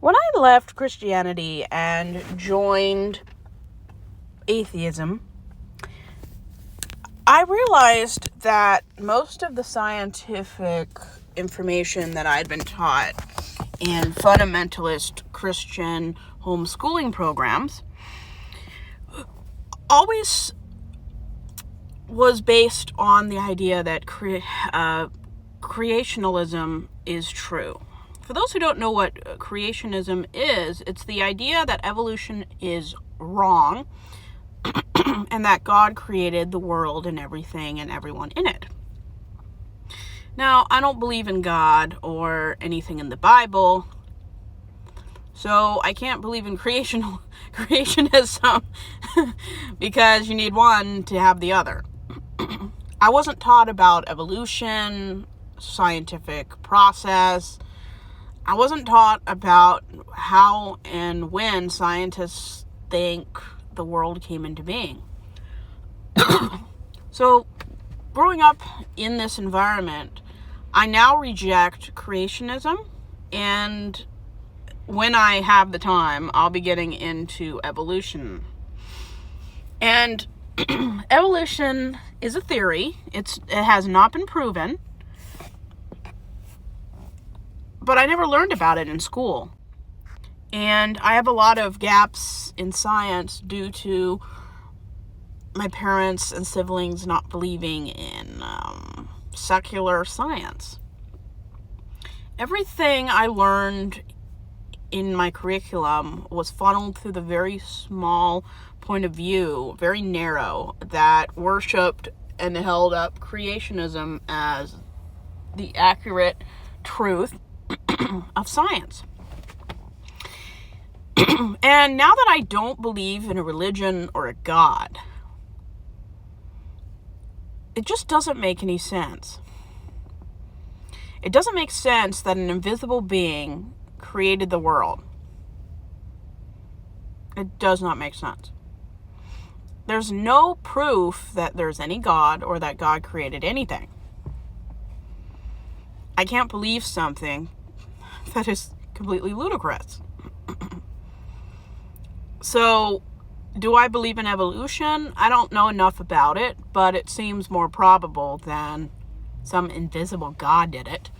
When I left Christianity and joined atheism, I realized that most of the scientific information that I'd been taught in fundamentalist Christian homeschooling programs always was based on the idea that creationism is true. For those who don't know what creationism is, it's the idea that evolution is wrong and that God created the world and everything and everyone in it. Now, I don't believe in God or anything in the Bible, so I can't believe in creationism because you need one to have the other. I wasn't taught about evolution, scientific process. I wasn't taught about how and when scientists think the world came into being. So, growing up in this environment, I now reject creationism, and when I have the time, I'll be getting into evolution. And evolution is a theory. It has not been proven, but I never learned about it in school. And I have a lot of gaps in science due to my parents and siblings not believing in secular science. Everything I learned in my curriculum was funneled through the very small point of view, very narrow, that worshipped and held up creationism as the accurate truth of science. And now that I don't believe in a religion or a God, it just doesn't make any sense. It doesn't make sense that an invisible being created the world. It does not make sense. There's no proof that there's any God or that God created anything. I can't believe something that is completely ludicrous. So, do I believe in evolution? I don't know enough about it, but it seems more probable than some invisible God did it.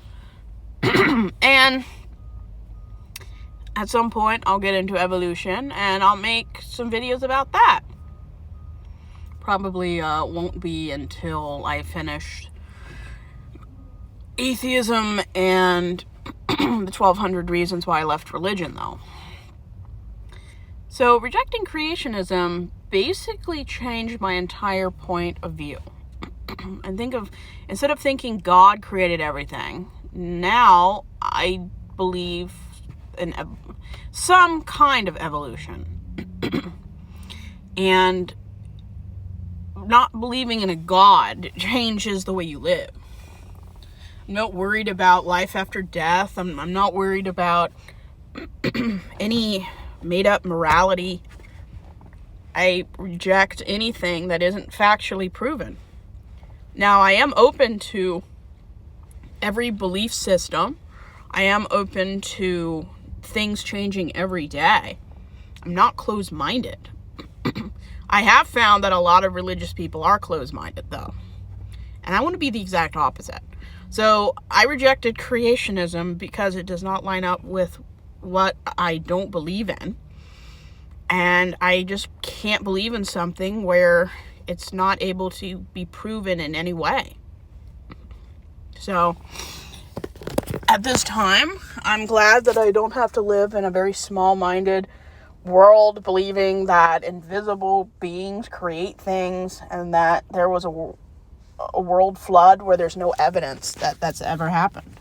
And at some point, I'll get into evolution, and I'll make some videos about that. Probably won't be until I finish Atheism and the 1200 Reasons Why I Left Religion, though. So, rejecting creationism basically changed my entire point of view. And instead of thinking God created everything, now I believe in some kind of evolution. And not believing in a God changes the way you live. I'm not worried about life after death. I'm not worried about any made-up morality. I reject anything that isn't factually proven. Now, I am open to every belief system. I am open to things changing every day. I'm not closed-minded. I have found that a lot of religious people are closed-minded, though. And I want to be the exact opposite. So, I rejected creationism because it does not line up with what I don't believe in. And I just can't believe in something where it's not able to be proven in any way. So, at this time, I'm glad that I don't have to live in a very small-minded world believing that invisible beings create things and that there was a world flood where there's no evidence that that's ever happened.